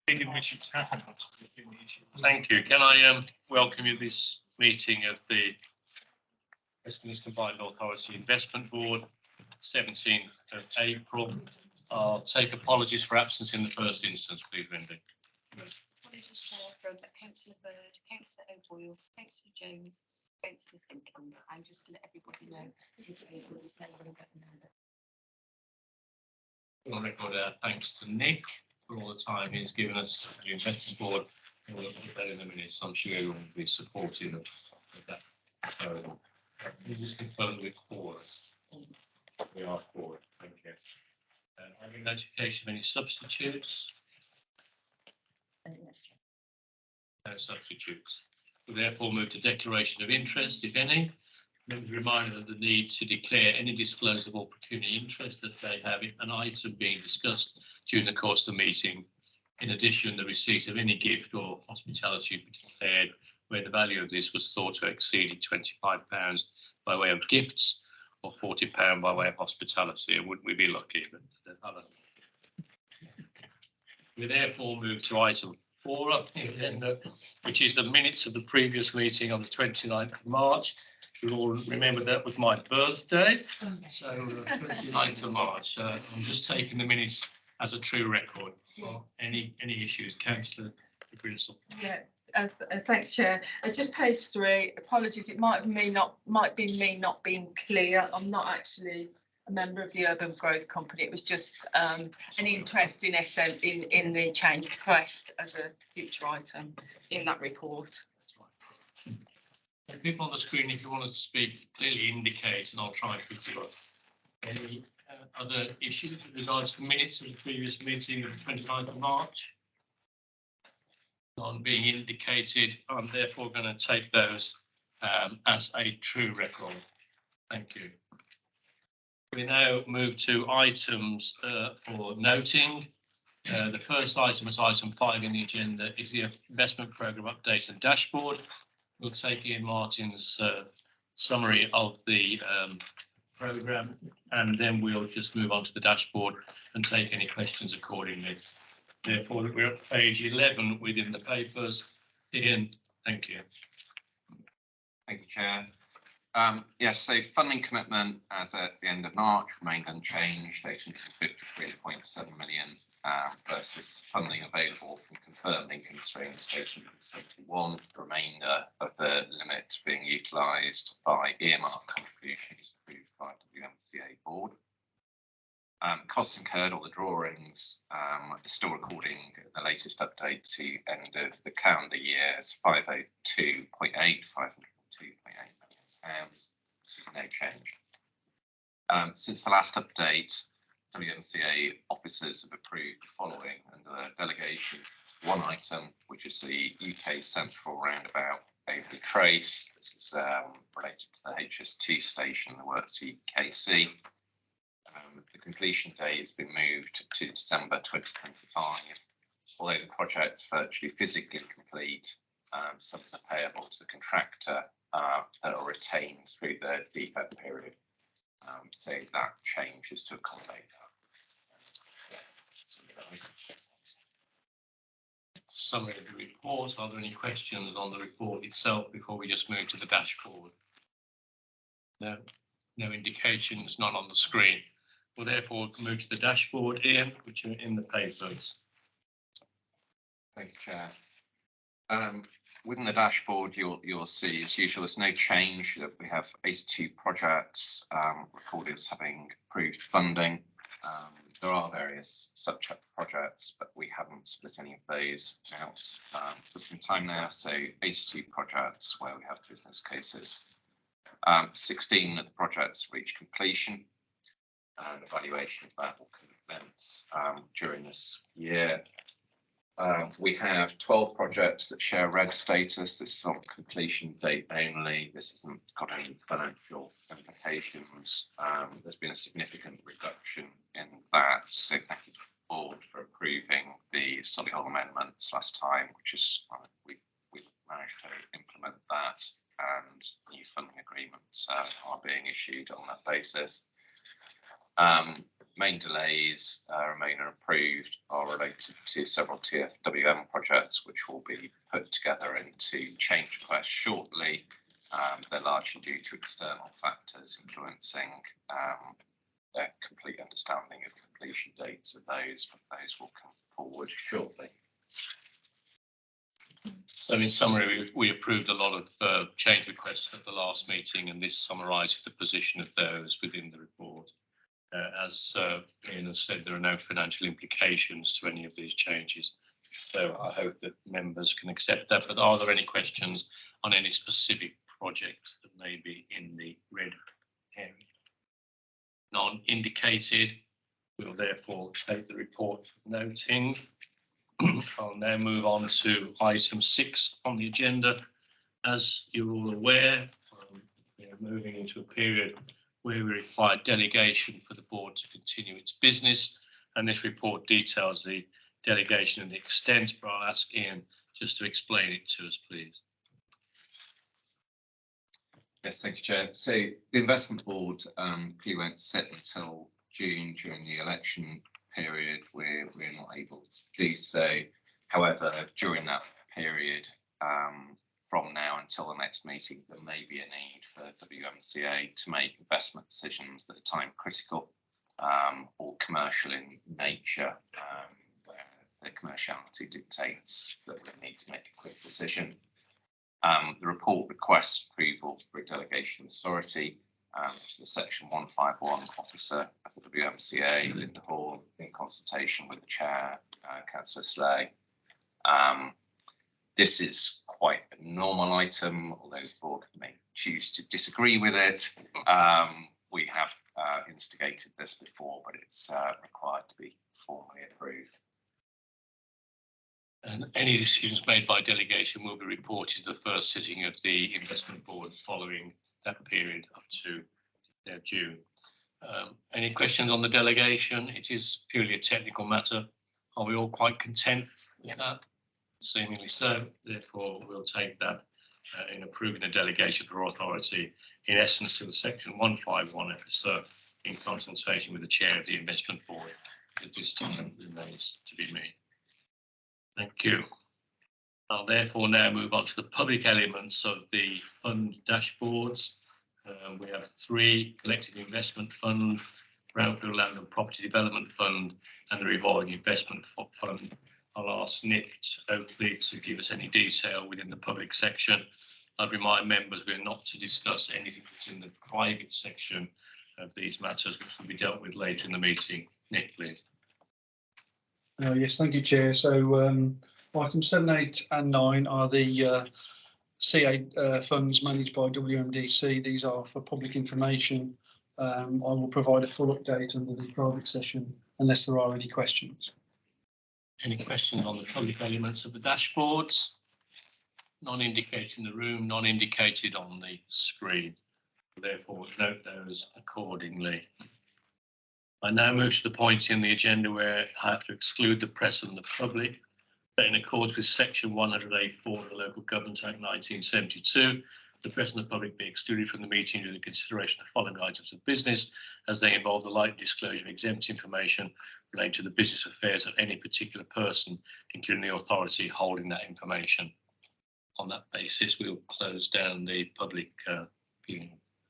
Thank you. Can I welcome you to this meeting of the Midlands Combined Authority Investment Board, 17th of April. I'll take apologies for absence in the first instance, please, Wendy. Apologies from Councillor Bird, Councillor O'Boyle, Councillor Jones, Councillor Sinking, and just to let everybody know, We'll record our thanks to Nick for all the time he's given us, the investment board. We'll look at that in a minute, so I'm sure everyone will be supportive of that. We'll just confirm with forward. We are forward. Thank you. Having notification of any substitutes? No substitutes. We therefore move to declaration of interest, if any. Reminder of the need to declare any disclosable pecuniary interest that they have in an item being discussed during the course of the meeting. In addition, the receipt of any gift or hospitality be declared where the value of this was thought to exceed £25 by way of gifts or £40 by way of hospitality. And wouldn't we be lucky? We therefore move to item 4 up the agenda, which is the minutes of the previous meeting on the 29th of March. You'll all remember that was my birthday, so 29th of March. I'm just taking the minutes as a true record. Any issues, Councillor Gristle? Yeah, thanks, Chair. Just page 3. Apologies, it might be me not being clear. I'm not actually a member of the Urban Growth Company. It was just an interest in SM in the change request as a future item in that report. People on the screen, if you want to speak, clearly indicate, and I'll try and pick you up. Any other issues with regards to the minutes of the previous meeting of the 29th of March? None being indicated, I'm therefore going to take those as a true record. Thank you. We now move to items for noting. The first item is item 5 in the agenda is the investment programme update and dashboard. We'll take Ian Martin's summary of the programme, and then we'll just move on to the dashboard and take any questions accordingly. Therefore, we're at page 11 within the papers. Ian, thank you. Thank you, Chair. Yes, so funding commitment as at the end of March remained unchanged, 853.7 million versus funding available from confirmed income streams, 871. The remainder of the limit being utilised by earmark contributions approved by WMCA board. Costs incurred, or the drawings, are still recording the latest update to end of the calendar year as 502.8, 502.8 million pounds. No change. Since the last update, WMCA officers have approved the following under the delegation. One item, which is the UK Central Roundabout over the Trace. This is related to the HS2 station, the works KC. The completion date has been moved to December 2025. Although the project's virtually physically complete, sums are payable to the contractor that are retained through the defect period. So that change is to accommodate that. Summary of the report. Are there any questions on the report itself before we just move to the dashboard? No, no indications, none on the screen. We'll therefore move to the dashboard, Ian, which are in the papers. Thank you, Chair. Within the dashboard, you'll see, as usual, there's no change. We have 82 projects recorded as having approved funding. There are various subject projects, but we haven't split any of those out for some time now. So 82 projects where we have business cases. 16 of the projects reach completion, and evaluation of that will commence during this year. We have 12 projects that share red status. This is on completion date only. This hasn't got any financial implications. There's been a significant reduction in that. So thank you to the board for approving the Solihull amendments last time, which is we've managed to implement that, and new funding agreements are being issued on that basis. main delays remain unapproved are related to several TFWM projects, which will be put together into change requests shortly. They're largely due to external factors influencing their complete understanding of completion dates of those, but those will come forward shortly. So in summary, we approved a lot of change requests at the last meeting, and this summarises the position of those within the report. As Ian has said, there are no financial implications to any of these changes. So I hope that members can accept that. But are there any questions on any specific projects that may be in the red area? None indicated. We will therefore take the report noting. I'll now move on to item 6 on the agenda. As you're all aware, we are moving into a period where we require delegation for the board to continue its business, and this report details the delegation and the extent, but I'll ask Ian just to explain it to us, please. Yes, thank you, Chair. So the investment board clearly won't sit until June during the election period where we're not able to do so. However, during that period, from now until the next meeting, there may be a need for WMCA to make investment decisions that are time critical or commercial in nature, where the commerciality dictates that we need to make a quick decision. The report requests approval for a delegation authority to the Section 151 officer of the WMCA, Linda Hall, in consultation with the chair, Councillor Slay. This is quite a normal item, although the board may choose to disagree with it. We have instigated this before, but it's required to be formally approved. And any decisions made by delegation will be reported to the first sitting of the investment board following that period up to June. Any questions on the delegation? It is purely a technical matter. Are we all quite content with that? Seemingly so. Therefore, we'll take that in approving the delegation for authority, in essence, to the Section 151 officer in consultation with the chair of the investment board. At this time remains to be me. Thank you. I'll therefore now move on to the public elements of the fund dashboards. We have 3: collective investment fund, brownfield land and property development fund, and the revolving investment fund. I'll ask Nick Oakley to give us any detail within the public section. I'd remind members we're not to discuss anything that's in the private section of these matters, which will be dealt with later in the meeting. Nick, please. Yes, thank you, Chair. So items 7, 8 and 9 are the CA funds managed by WMDC. These are for public information. I will provide a full update under the private session unless there are any questions. Any questions on the public elements of the dashboards? None indicated in the room, none indicated on the screen. Therefore, note those accordingly. I now move to the point in the agenda where I have to exclude the press and the public. But in accordance with Section 184 of the Local Government Act 1972, the press and the public be excluded from the meeting due to the consideration of the following items of business, as they involve the likely disclosure of exempt information relating to the business affairs of any particular person, including the authority holding that information. On that basis, we'll close down the public viewing.